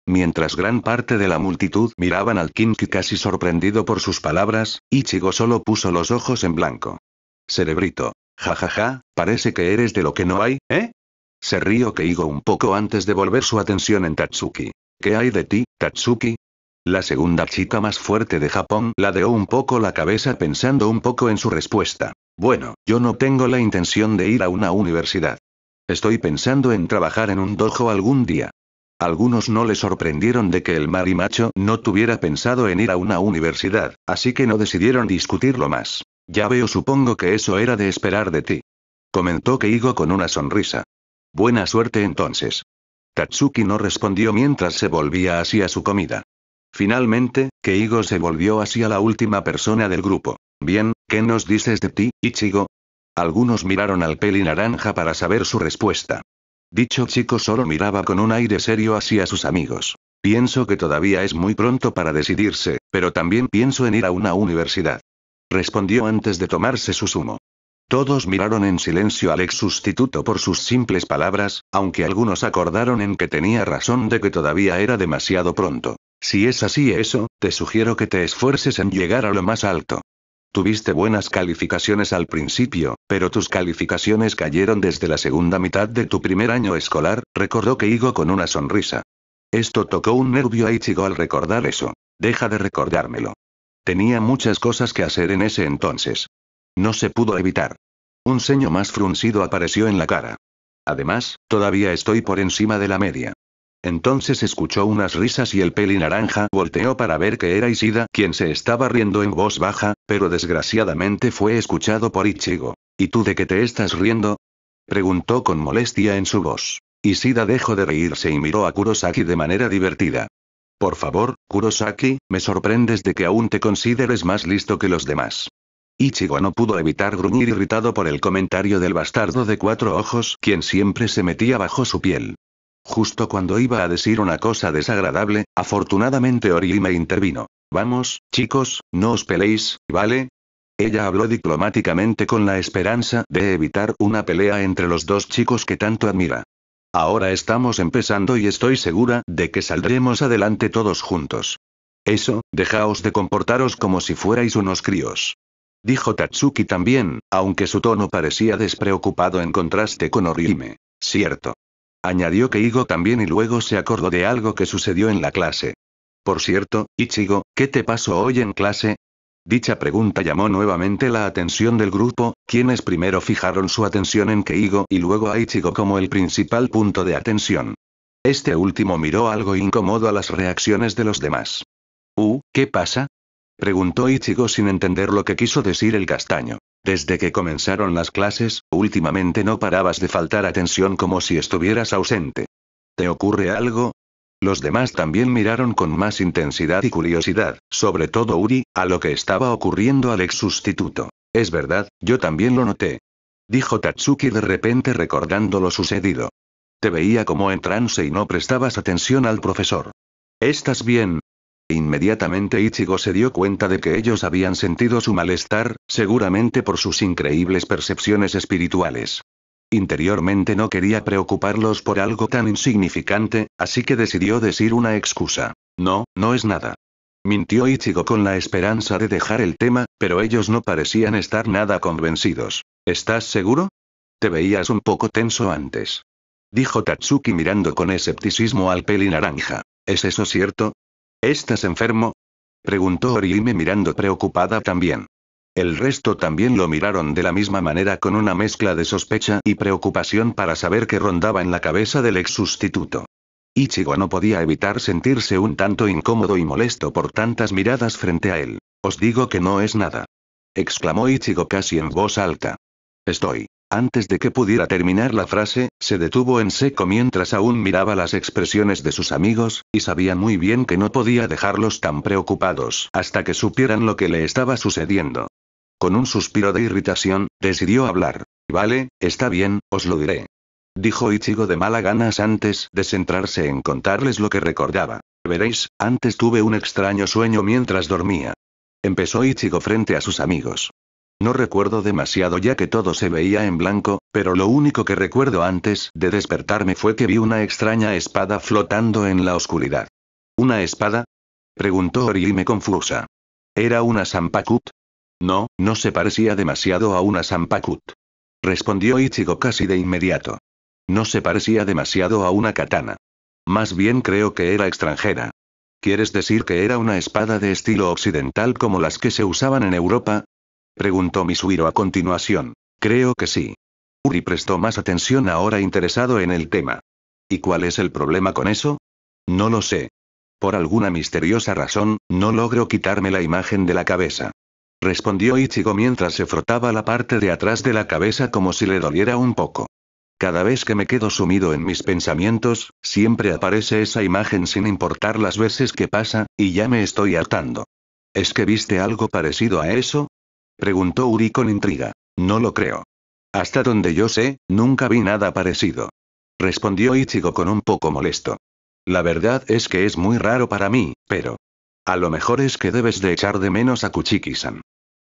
Mientras gran parte de la multitud miraban al Kinki casi sorprendido por sus palabras, Ichigo solo puso los ojos en blanco. Cerebrito. Jajaja, parece que eres de lo que no hay, ¿eh? Se rió Keigo un poco antes de volver su atención en Tatsuki. ¿Qué hay de ti, Tatsuki? La segunda chica más fuerte de Japón ladeó un poco la cabeza pensando un poco en su respuesta. Bueno, yo no tengo la intención de ir a una universidad. Estoy pensando en trabajar en un dojo algún día. Algunos no le sorprendieron de que el marimacho no tuviera pensado en ir a una universidad, así que no decidieron discutirlo más. Ya veo, supongo que eso era de esperar de ti. Comentó Keigo con una sonrisa. Buena suerte entonces. Tatsuki no respondió mientras se volvía hacia su comida. Finalmente, Keigo se volvió hacia la última persona del grupo. Bien, ¿qué nos dices de ti, Ichigo? Algunos miraron al pelinaranja para saber su respuesta. Dicho chico solo miraba con un aire serio hacia sus amigos. Pienso que todavía es muy pronto para decidirse, pero también pienso en ir a una universidad. Respondió antes de tomarse su zumo. Todos miraron en silencio al ex sustituto por sus simples palabras, aunque algunos acordaron en que tenía razón de que todavía era demasiado pronto. Si es así eso, te sugiero que te esfuerces en llegar a lo más alto. Tuviste buenas calificaciones al principio, pero tus calificaciones cayeron desde la segunda mitad de tu primer año escolar, recordó Keigo con una sonrisa. Esto tocó un nervio a Ichigo al recordar eso. Deja de recordármelo. Tenía muchas cosas que hacer en ese entonces. No se pudo evitar. Un ceño más fruncido apareció en la cara. Además, todavía estoy por encima de la media. Entonces escuchó unas risas y el pelinaranja volteó para ver que era Ishida quien se estaba riendo en voz baja, pero desgraciadamente fue escuchado por Ichigo. ¿Y tú de qué te estás riendo? Preguntó con molestia en su voz. Ishida dejó de reírse y miró a Kurosaki de manera divertida. Por favor, Kurosaki, me sorprendes de que aún te consideres más listo que los demás. Ichigo no pudo evitar gruñir irritado por el comentario del bastardo de 4 ojos, quien siempre se metía bajo su piel. Justo cuando iba a decir una cosa desagradable, afortunadamente Orihime intervino. Vamos, chicos, no os peleéis, ¿vale? Ella habló diplomáticamente con la esperanza de evitar una pelea entre los dos chicos que tanto admira. Ahora estamos empezando y estoy segura de que saldremos adelante todos juntos. Eso, dejaos de comportaros como si fuerais unos críos. Dijo Tatsuki también, aunque su tono parecía despreocupado en contraste con Orihime. Cierto. Añadió Keigo también y luego se acordó de algo que sucedió en la clase. Por cierto, Ichigo, ¿qué te pasó hoy en clase? Dicha pregunta llamó nuevamente la atención del grupo, quienes primero fijaron su atención en Keigo y luego a Ichigo como el principal punto de atención. Este último miró algo incómodo a las reacciones de los demás. ¿Qué pasa? Preguntó Ichigo sin entender lo que quiso decir el castaño. Desde que comenzaron las clases, últimamente no parabas de faltar atención como si estuvieras ausente. ¿Te ocurre algo? Los demás también miraron con más intensidad y curiosidad, sobre todo Uri, a lo que estaba ocurriendo al ex sustituto. Es verdad, yo también lo noté. Dijo Tatsuki de repente recordando lo sucedido. Te veía como en trance y no prestabas atención al profesor. ¿Estás bien? Inmediatamente Ichigo se dio cuenta de que ellos habían sentido su malestar, seguramente por sus increíbles percepciones espirituales. Interiormente no quería preocuparlos por algo tan insignificante, así que decidió decir una excusa. No, no es nada. Mintió Ichigo con la esperanza de dejar el tema, pero ellos no parecían estar nada convencidos. ¿Estás seguro? Te veías un poco tenso antes. Dijo Tatsuki mirando con escepticismo al peli naranja. ¿Es eso cierto? ¿Estás enfermo? Preguntó Orihime mirando preocupada también. El resto también lo miraron de la misma manera con una mezcla de sospecha y preocupación para saber qué rondaba en la cabeza del ex sustituto. Ichigo no podía evitar sentirse un tanto incómodo y molesto por tantas miradas frente a él. Os digo que no es nada. Exclamó Ichigo casi en voz alta. Estoy. Antes de que pudiera terminar la frase, se detuvo en seco mientras aún miraba las expresiones de sus amigos, y sabía muy bien que no podía dejarlos tan preocupados hasta que supieran lo que le estaba sucediendo. Con un suspiro de irritación, decidió hablar. Vale, está bien, os lo diré. Dijo Ichigo de mala ganas antes de centrarse en contarles lo que recordaba. Veréis, antes tuve un extraño sueño mientras dormía. Empezó Ichigo frente a sus amigos. No recuerdo demasiado ya que todo se veía en blanco, pero lo único que recuerdo antes de despertarme fue que vi una extraña espada flotando en la oscuridad. ¿Una espada? Preguntó Orihime confusa. ¿Era una Zanpakuto? No, no se parecía demasiado a una Zanpakuto. Respondió Ichigo casi de inmediato. No se parecía demasiado a una katana. Más bien creo que era extranjera. ¿Quieres decir que era una espada de estilo occidental como las que se usaban en Europa? Preguntó Misuhiro a continuación. Creo que sí. Uri prestó más atención ahora interesado en el tema. ¿Y cuál es el problema con eso? No lo sé. Por alguna misteriosa razón, no logro quitarme la imagen de la cabeza. Respondió Ichigo mientras se frotaba la parte de atrás de la cabeza como si le doliera un poco. Cada vez que me quedo sumido en mis pensamientos, siempre aparece esa imagen sin importar las veces que pasa, y ya me estoy hartando. ¿Es que viste algo parecido a eso? Preguntó Uri con intriga. No lo creo. Hasta donde yo sé, nunca vi nada parecido. Respondió Ichigo con un poco molesto. La verdad es que es muy raro para mí, pero... A lo mejor es que debes de echar de menos a Kuchiki-san.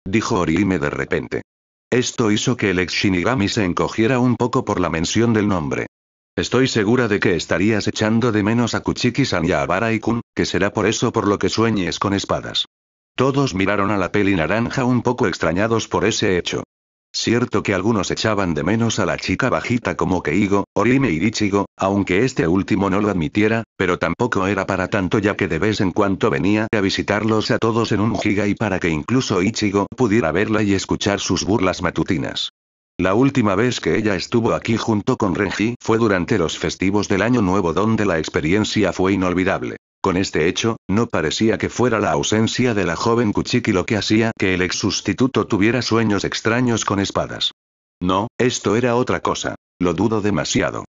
Dijo Orihime de repente. Esto hizo que el ex Shinigami se encogiera un poco por la mención del nombre. Estoy segura de que estarías echando de menos a Kuchiki-san y a Abarai-kun, que será por eso por lo que sueñes con espadas. Todos miraron a la peli naranja un poco extrañados por ese hecho. Cierto que algunos echaban de menos a la chica bajita como Keigo, Orihime y Ichigo, aunque este último no lo admitiera, pero tampoco era para tanto ya que de vez en cuando venía a visitarlos a todos en un giga y para que incluso Ichigo pudiera verla y escuchar sus burlas matutinas. La última vez que ella estuvo aquí junto con Renji fue durante los festivos del Año Nuevo donde la experiencia fue inolvidable. Con este hecho, no parecía que fuera la ausencia de la joven Kuchiki lo que hacía que el ex sustituto tuviera sueños extraños con espadas. No, esto era otra cosa. Lo dudo demasiado.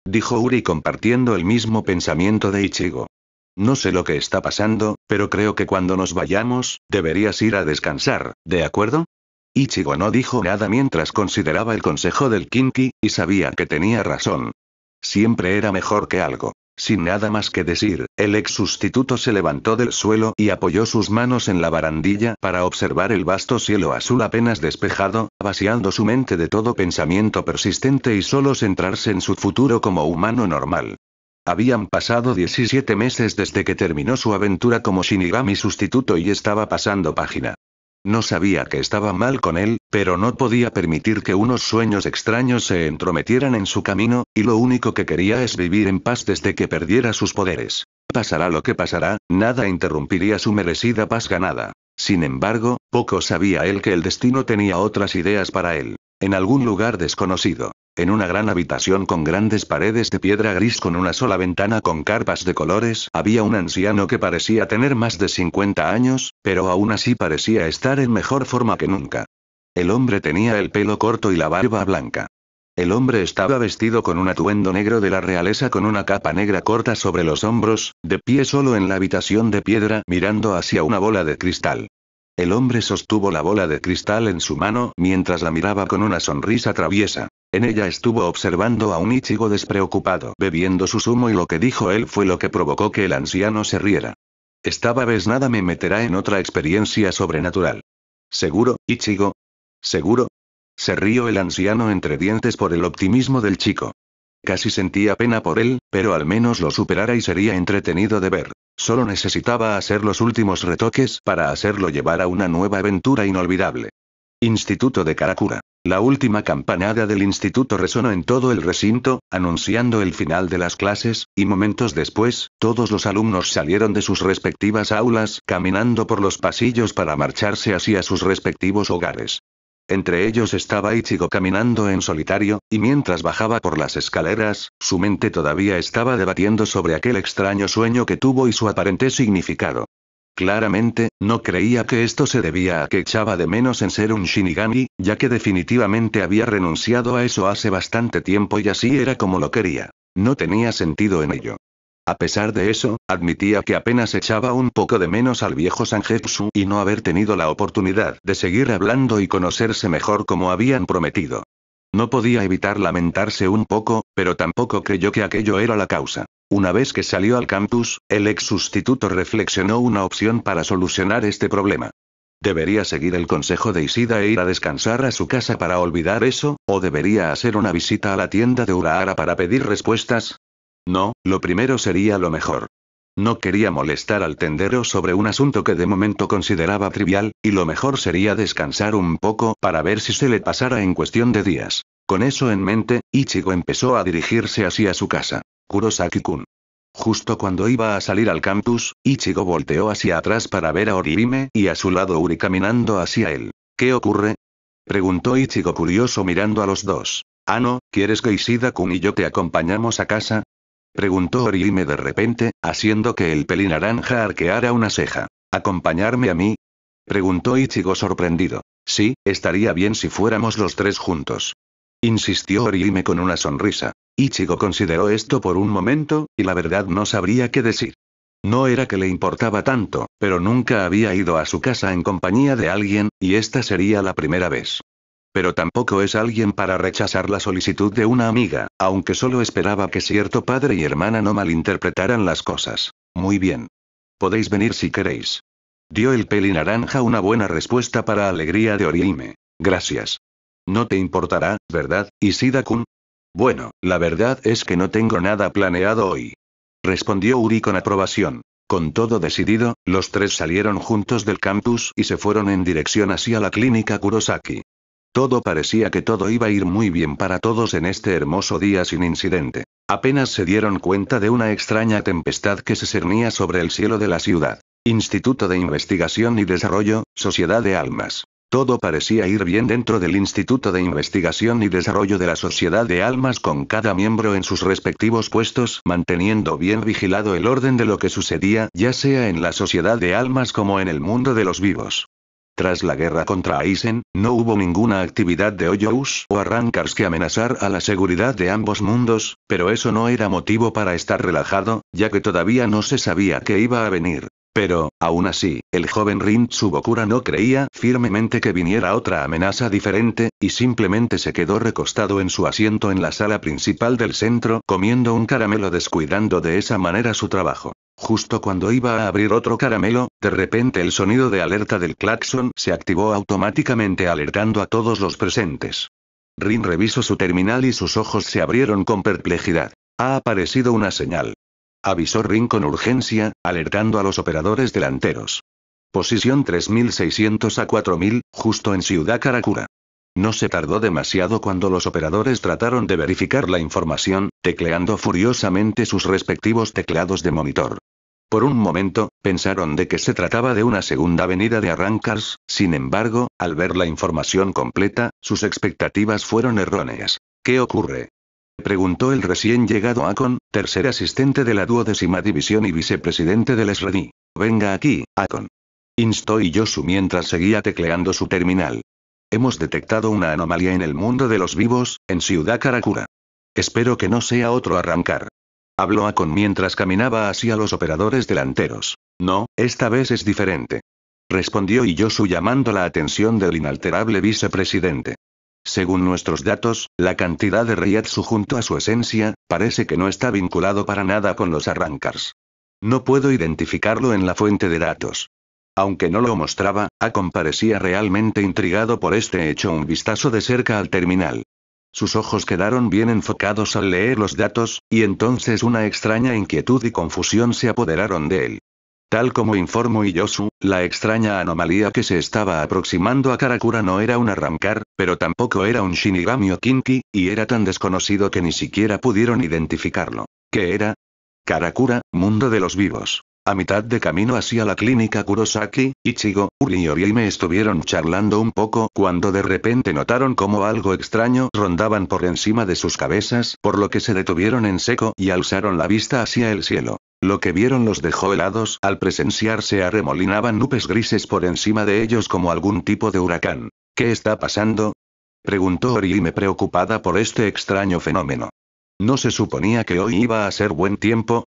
Dijo Uri compartiendo el mismo pensamiento de Ichigo. No sé lo que está pasando, pero creo que cuando nos vayamos, deberías ir a descansar, ¿de acuerdo? Ichigo no dijo nada mientras consideraba el consejo del Kinki, y sabía que tenía razón. Siempre era mejor que algo Sin nada más que decir, el ex sustituto se levantó del suelo y apoyó sus manos en la barandilla para observar el vasto cielo azul apenas despejado, vaciando su mente de todo pensamiento persistente y solo centrarse en su futuro como humano normal. Habían pasado 17 meses desde que terminó su aventura como Shinigami sustituto y estaba pasando página. No sabía que estaba mal con él, pero no podía permitir que unos sueños extraños se entrometieran en su camino, y lo único que quería es vivir en paz desde que perdiera sus poderes. Pasará lo que pasará, nada interrumpiría su merecida paz ganada. Sin embargo, poco sabía él que el destino tenía otras ideas para él. En algún lugar desconocido. En una gran habitación con grandes paredes de piedra gris con una sola ventana con carpas de colores, había un anciano que parecía tener más de 50 años, pero aún así parecía estar en mejor forma que nunca. El hombre tenía el pelo corto y la barba blanca. El hombre estaba vestido con un atuendo negro de la realeza con una capa negra corta sobre los hombros, de pie solo en la habitación de piedra mirando hacia una bola de cristal. El hombre sostuvo la bola de cristal en su mano mientras la miraba con una sonrisa traviesa. En ella estuvo observando a un Ichigo despreocupado bebiendo su zumo y lo que dijo él fue lo que provocó que el anciano se riera. Esta vez nada me meterá en otra experiencia sobrenatural. ¿Seguro, Ichigo? ¿Seguro? Se rió el anciano entre dientes por el optimismo del chico. Casi sentía pena por él, pero al menos lo superara y sería entretenido de ver. Solo necesitaba hacer los últimos retoques para hacerlo llevar a una nueva aventura inolvidable. Instituto de Karakura. La última campanada del instituto resonó en todo el recinto, anunciando el final de las clases, y momentos después, todos los alumnos salieron de sus respectivas aulas, caminando por los pasillos para marcharse hacia sus respectivos hogares. Entre ellos estaba Ichigo caminando en solitario, y mientras bajaba por las escaleras, su mente todavía estaba debatiendo sobre aquel extraño sueño que tuvo y su aparente significado. Claramente, no creía que esto se debía a que echaba de menos en ser un Shinigami, ya que definitivamente había renunciado a eso hace bastante tiempo y así era como lo quería. No tenía sentido en ello. A pesar de eso, admitía que apenas echaba un poco de menos al viejo Sangetsu y no haber tenido la oportunidad de seguir hablando y conocerse mejor como habían prometido. No podía evitar lamentarse un poco, pero tampoco creyó que aquello era la causa. Una vez que salió al campus, el ex sustituto reflexionó una opción para solucionar este problema. ¿Debería seguir el consejo de Ishida e ir a descansar a su casa para olvidar eso, o debería hacer una visita a la tienda de Urahara para pedir respuestas? No, lo primero sería lo mejor. No quería molestar al tendero sobre un asunto que de momento consideraba trivial, y lo mejor sería descansar un poco para ver si se le pasara en cuestión de días. Con eso en mente, Ichigo empezó a dirigirse hacia su casa. Kurosaki-kun. Justo cuando iba a salir al campus, Ichigo volteó hacia atrás para ver a Orihime y a su lado Uri caminando hacia él. ¿Qué ocurre? Preguntó Ichigo curioso mirando a los dos. ¿No, quieres que Ishida-kun y yo te acompañamos a casa? Preguntó Orihime de repente, haciendo que el pelinaranja arqueara una ceja. ¿Acompañarme a mí? Preguntó Ichigo sorprendido. Sí, estaría bien si fuéramos los tres juntos. Insistió Orihime con una sonrisa. Ichigo consideró esto por un momento, y la verdad no sabría qué decir. No era que le importaba tanto, pero nunca había ido a su casa en compañía de alguien, y esta sería la primera vez. Pero tampoco es alguien para rechazar la solicitud de una amiga, aunque solo esperaba que cierto padre y hermana no malinterpretaran las cosas. Muy bien. Podéis venir si queréis. Dio el pelinaranja una buena respuesta para alegría de Orihime. Gracias. No te importará, ¿verdad, Ishida-kun? Bueno, la verdad es que no tengo nada planeado hoy. Respondió Uri con aprobación. Con todo decidido, los tres salieron juntos del campus y se fueron en dirección hacia la clínica Kurosaki. Todo parecía que todo iba a ir muy bien para todos en este hermoso día sin incidente. Apenas se dieron cuenta de una extraña tempestad que se cernía sobre el cielo de la ciudad. Instituto de Investigación y Desarrollo, Sociedad de Almas. Todo parecía ir bien dentro del Instituto de Investigación y Desarrollo de la Sociedad de Almas con cada miembro en sus respectivos puestos, manteniendo bien vigilado el orden de lo que sucedía, ya sea en la Sociedad de Almas como en el mundo de los vivos. Tras la guerra contra Aizen, no hubo ninguna actividad de Hoyous o Arrancars que amenazar a la seguridad de ambos mundos, pero eso no era motivo para estar relajado, ya que todavía no se sabía qué iba a venir. Pero, aún así, el joven Rin Tsubokura no creía firmemente que viniera otra amenaza diferente, y simplemente se quedó recostado en su asiento en la sala principal del centro, comiendo un caramelo descuidando de esa manera su trabajo. Justo cuando iba a abrir otro caramelo, de repente el sonido de alerta del claxon se activó automáticamente alertando a todos los presentes. Rin revisó su terminal y sus ojos se abrieron con perplejidad. Ha aparecido una señal. Avisó Rin con urgencia, alertando a los operadores delanteros. Posición 3600 a 4000, justo en Ciudad Karakura. No se tardó demasiado cuando los operadores trataron de verificar la información, tecleando furiosamente sus respectivos teclados de monitor. Por un momento, pensaron de que se trataba de una segunda venida de Arrancars, sin embargo, al ver la información completa, sus expectativas fueron erróneas. ¿Qué ocurre?, preguntó el recién llegado Akon, tercer asistente de la 12ª división y vicepresidente del SRD. Venga aquí, Akon. Instó Yosu mientras seguía tecleando su terminal. Hemos detectado una anomalía en el mundo de los vivos, en Ciudad Karakura. Espero que no sea otro Arrancar. Habló Akon mientras caminaba hacia los operadores delanteros. No, esta vez es diferente. Respondió Yosu llamando la atención del inalterable vicepresidente. Según nuestros datos, la cantidad de Reiatsu junto a su esencia, parece que no está vinculado para nada con los Arrancars. No puedo identificarlo en la fuente de datos. Aunque no lo mostraba, Akon parecía realmente intrigado por este hecho. Un vistazo de cerca al terminal. Sus ojos quedaron bien enfocados al leer los datos, y entonces una extraña inquietud y confusión se apoderaron de él. Tal como informó Yosu, la extraña anomalía que se estaba aproximando a Karakura no era un Arrancar, pero tampoco era un Shinigami o Kinki, y era tan desconocido que ni siquiera pudieron identificarlo. ¿Qué era? Karakura, mundo de los vivos. A mitad de camino hacia la clínica Kurosaki, Ichigo, Uri y Orihime estuvieron charlando un poco cuando de repente notaron como algo extraño rondaban por encima de sus cabezas, por lo que se detuvieron en seco y alzaron la vista hacia el cielo. Lo que vieron los dejó helados al presenciar se arremolinaban nubes grises por encima de ellos como algún tipo de huracán. ¿Qué está pasando?, preguntó Orihime preocupada por este extraño fenómeno. ¿No se suponía que hoy iba a ser buen tiempo?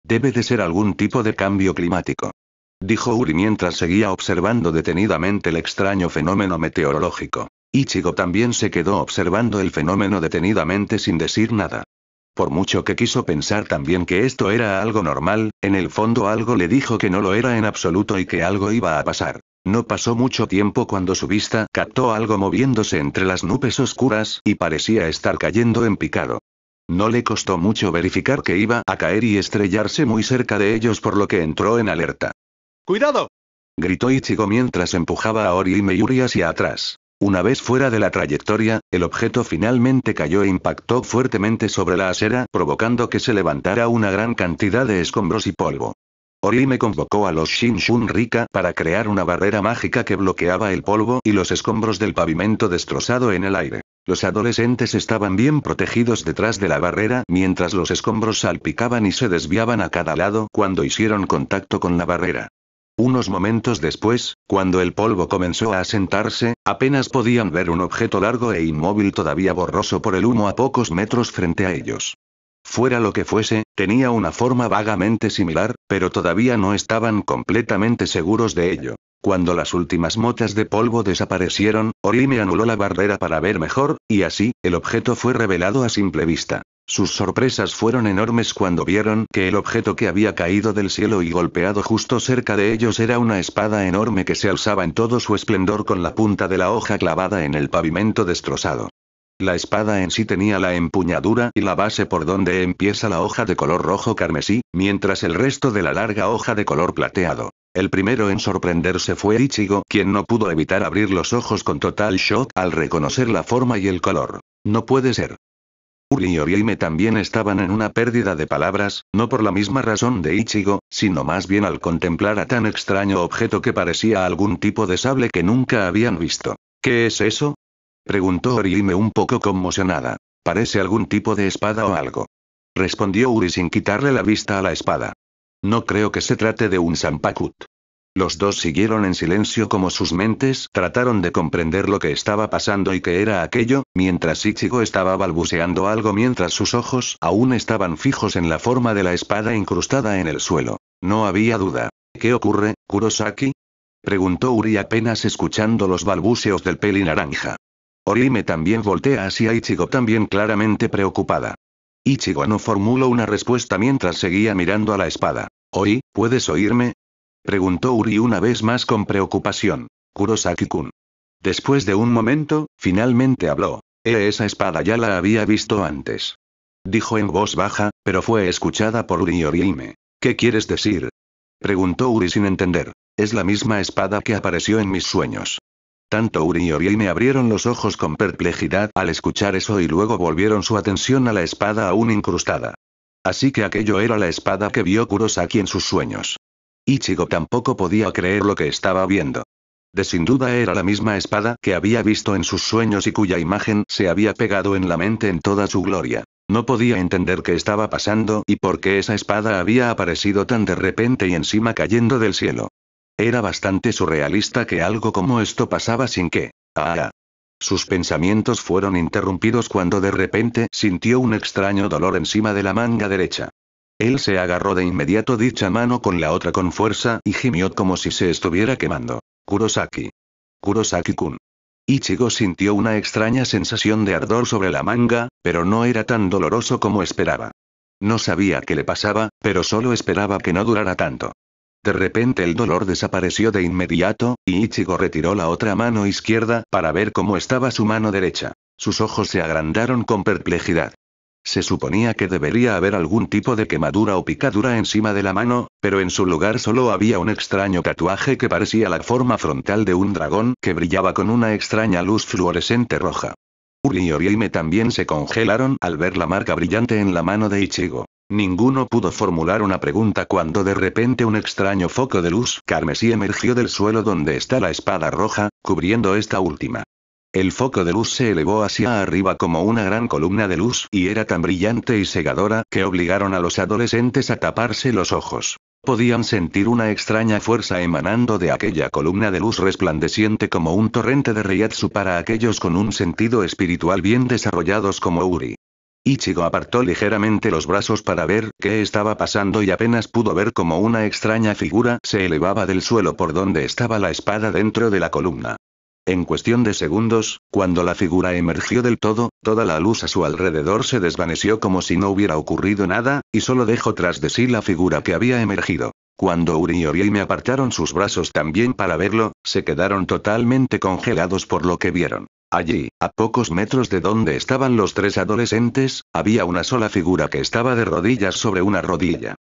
Debe de ser algún tipo de cambio climático, dijo Uri mientras seguía observando detenidamente el extraño fenómeno meteorológico. Ichigo también se quedó observando el fenómeno detenidamente sin decir nada. Por mucho que quiso pensar también que esto era algo normal, en el fondo algo le dijo que no lo era en absoluto y que algo iba a pasar. No pasó mucho tiempo cuando su vista captó algo moviéndose entre las nubes oscuras y parecía estar cayendo en picado. No le costó mucho verificar que iba a caer y estrellarse muy cerca de ellos, por lo que entró en alerta. ¡Cuidado!, gritó Ichigo mientras empujaba a Orihime y Uri hacia atrás. Una vez fuera de la trayectoria, el objeto finalmente cayó e impactó fuertemente sobre la acera, provocando que se levantara una gran cantidad de escombros y polvo. Orihime convocó a los Shinshun Rika para crear una barrera mágica que bloqueaba el polvo y los escombros del pavimento destrozado en el aire. Los adolescentes estaban bien protegidos detrás de la barrera mientras los escombros salpicaban y se desviaban a cada lado cuando hicieron contacto con la barrera. Unos momentos después, cuando el polvo comenzó a asentarse, apenas podían ver un objeto largo e inmóvil todavía borroso por el humo a pocos metros frente a ellos. Fuera lo que fuese, tenía una forma vagamente similar, pero todavía no estaban completamente seguros de ello. Cuando las últimas motas de polvo desaparecieron, Orihime anuló la barrera para ver mejor, y así, el objeto fue revelado a simple vista. Sus sorpresas fueron enormes cuando vieron que el objeto que había caído del cielo y golpeado justo cerca de ellos era una espada enorme que se alzaba en todo su esplendor con la punta de la hoja clavada en el pavimento destrozado. La espada en sí tenía la empuñadura y la base por donde empieza la hoja de color rojo carmesí, mientras el resto de la larga hoja de color plateado. El primero en sorprenderse fue Ichigo, quien no pudo evitar abrir los ojos con total shock al reconocer la forma y el color. No puede ser. Uri y Orihime también estaban en una pérdida de palabras, no por la misma razón de Ichigo, sino más bien al contemplar a tan extraño objeto que parecía algún tipo de sable que nunca habían visto. ¿Qué es eso?, preguntó Orihime un poco conmocionada. Parece algún tipo de espada o algo, respondió Uri sin quitarle la vista a la espada. No creo que se trate de un Zanpakuto. Los dos siguieron en silencio como sus mentes trataron de comprender lo que estaba pasando y qué era aquello, mientras Ichigo estaba balbuceando algo mientras sus ojos aún estaban fijos en la forma de la espada incrustada en el suelo. No había duda. ¿Qué ocurre, Kurosaki? Preguntó Uri apenas escuchando los balbuceos del peli naranja. Orihime también voltea hacia Ichigo, también claramente preocupada. Ichigo no formuló una respuesta mientras seguía mirando a la espada. «Ori, ¿puedes oírme?», preguntó Uri una vez más con preocupación. «Kurosaki-kun». Después de un momento, finalmente habló. Esa espada ya la había visto antes. Dijo en voz baja, pero fue escuchada por Uri y Orihime. «¿Qué quieres decir?», preguntó Uri sin entender. «Es la misma espada que apareció en mis sueños». Tanto Uri y Orihime abrieron los ojos con perplejidad al escuchar eso y luego volvieron su atención a la espada aún incrustada. Así que aquello era la espada que vio Kurosaki en sus sueños. Ichigo tampoco podía creer lo que estaba viendo. De sin duda era la misma espada que había visto en sus sueños y cuya imagen se había pegado en la mente en toda su gloria. No podía entender qué estaba pasando y por qué esa espada había aparecido tan de repente y encima cayendo del cielo. Era bastante surrealista que algo como esto pasaba sin que... Sus pensamientos fueron interrumpidos cuando de repente sintió un extraño dolor encima de la manga derecha. Él se agarró de inmediato dicha mano con la otra con fuerza y gimió como si se estuviera quemando. «Kurosaki. Kurosaki-kun». Ichigo sintió una extraña sensación de ardor sobre la manga, pero no era tan doloroso como esperaba. No sabía qué le pasaba, pero solo esperaba que no durara tanto. De repente el dolor desapareció de inmediato, y Ichigo retiró la otra mano izquierda para ver cómo estaba su mano derecha. Sus ojos se agrandaron con perplejidad. Se suponía que debería haber algún tipo de quemadura o picadura encima de la mano, pero en su lugar solo había un extraño tatuaje que parecía la forma frontal de un dragón que brillaba con una extraña luz fluorescente roja. Uri y Orihime también se congelaron al ver la marca brillante en la mano de Ichigo. Ninguno pudo formular una pregunta cuando de repente un extraño foco de luz carmesí emergió del suelo donde está la espada roja, cubriendo esta última. El foco de luz se elevó hacia arriba como una gran columna de luz y era tan brillante y cegadora que obligaron a los adolescentes a taparse los ojos. Podían sentir una extraña fuerza emanando de aquella columna de luz resplandeciente como un torrente de Reiatsu para aquellos con un sentido espiritual bien desarrollados como Uri. Ichigo apartó ligeramente los brazos para ver qué estaba pasando y apenas pudo ver como una extraña figura se elevaba del suelo por donde estaba la espada dentro de la columna. En cuestión de segundos, cuando la figura emergió del todo, toda la luz a su alrededor se desvaneció como si no hubiera ocurrido nada, y solo dejó tras de sí la figura que había emergido. Cuando Uri y Orihime apartaron sus brazos también para verlo, se quedaron totalmente congelados por lo que vieron. Allí, a pocos metros de donde estaban los tres adolescentes, había una sola figura que estaba de rodillas sobre una rodilla.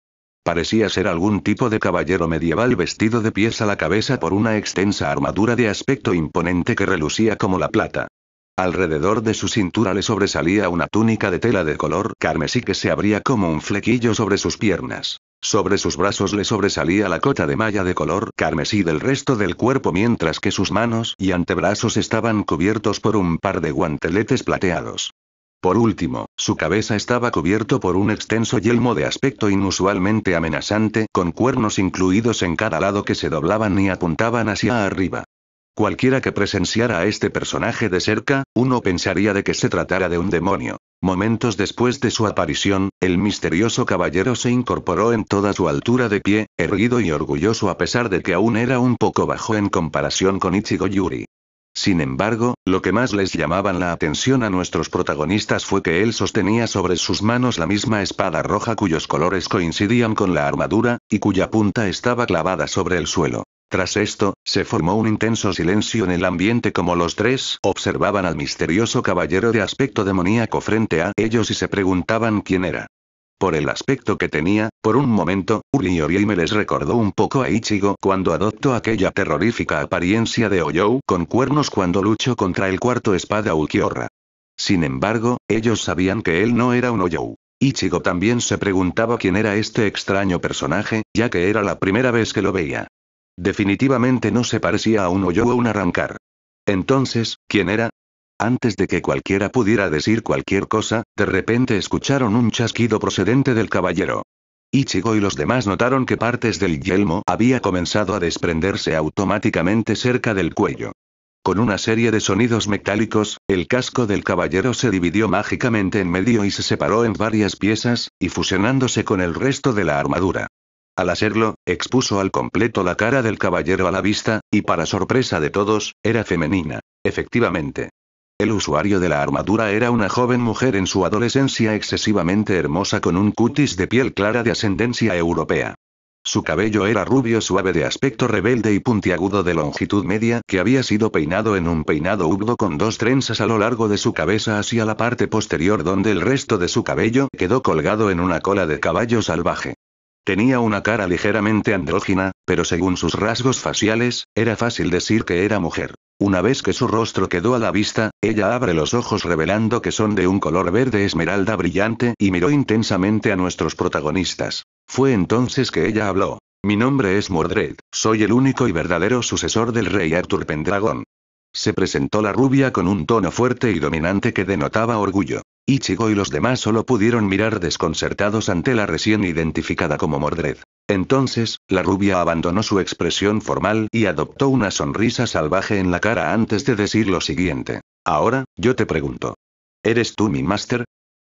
Parecía ser algún tipo de caballero medieval vestido de pies a la cabeza por una extensa armadura de aspecto imponente que relucía como la plata. Alrededor de su cintura le sobresalía una túnica de tela de color carmesí que se abría como un flequillo sobre sus piernas. Sobre sus brazos le sobresalía la cota de malla de color carmesí del resto del cuerpo mientras que sus manos y antebrazos estaban cubiertos por un par de guanteletes plateados. Por último, su cabeza estaba cubierto por un extenso yelmo de aspecto inusualmente amenazante, con cuernos incluidos en cada lado que se doblaban y apuntaban hacia arriba. Cualquiera que presenciara a este personaje de cerca, uno pensaría de que se tratara de un demonio. Momentos después de su aparición, el misterioso caballero se incorporó en toda su altura de pie, erguido y orgulloso a pesar de que aún era un poco bajo en comparación con Ichigo y Uri. Sin embargo, lo que más les llamaban la atención a nuestros protagonistas fue que él sostenía sobre sus manos la misma espada roja cuyos colores coincidían con la armadura, y cuya punta estaba clavada sobre el suelo. Tras esto, se formó un intenso silencio en el ambiente como los tres observaban al misterioso caballero de aspecto demoníaco frente a ellos y se preguntaban quién era. Por el aspecto que tenía, por un momento, Uri y Orihime les recordó un poco a Ichigo cuando adoptó aquella terrorífica apariencia de Oyou con cuernos cuando luchó contra el cuarto espada Ulquiorra. Sin embargo, ellos sabían que él no era un Oyou. Ichigo también se preguntaba quién era este extraño personaje, ya que era la primera vez que lo veía. Definitivamente no se parecía a un Oyou o un Arrancar. Entonces, ¿quién era? Antes de que cualquiera pudiera decir cualquier cosa, de repente escucharon un chasquido procedente del caballero. Ichigo y los demás notaron que partes del yelmo había comenzado a desprenderse automáticamente cerca del cuello. Con una serie de sonidos metálicos, el casco del caballero se dividió mágicamente en medio y se separó en varias piezas, y fusionándose con el resto de la armadura. Al hacerlo, expuso al completo la cara del caballero a la vista, y para sorpresa de todos, era femenina. Efectivamente. El usuario de la armadura era una joven mujer en su adolescencia excesivamente hermosa con un cutis de piel clara de ascendencia europea. Su cabello era rubio suave de aspecto rebelde y puntiagudo de longitud media que había sido peinado en un peinado hugdo con 2 trenzas a lo largo de su cabeza hacia la parte posterior donde el resto de su cabello quedó colgado en una cola de caballo salvaje. Tenía una cara ligeramente andrógina, pero según sus rasgos faciales, era fácil decir que era mujer. Una vez que su rostro quedó a la vista, ella abre los ojos revelando que son de un color verde esmeralda brillante y miró intensamente a nuestros protagonistas. Fue entonces que ella habló. Mi nombre es Mordred, soy el único y verdadero sucesor del rey Arthur Pendragon. Se presentó la rubia con un tono fuerte y dominante que denotaba orgullo. Ichigo y los demás solo pudieron mirar desconcertados ante la recién identificada como Mordred. Entonces, la rubia abandonó su expresión formal y adoptó una sonrisa salvaje en la cara antes de decir lo siguiente. Ahora, yo te pregunto. ¿Eres tú mi máster?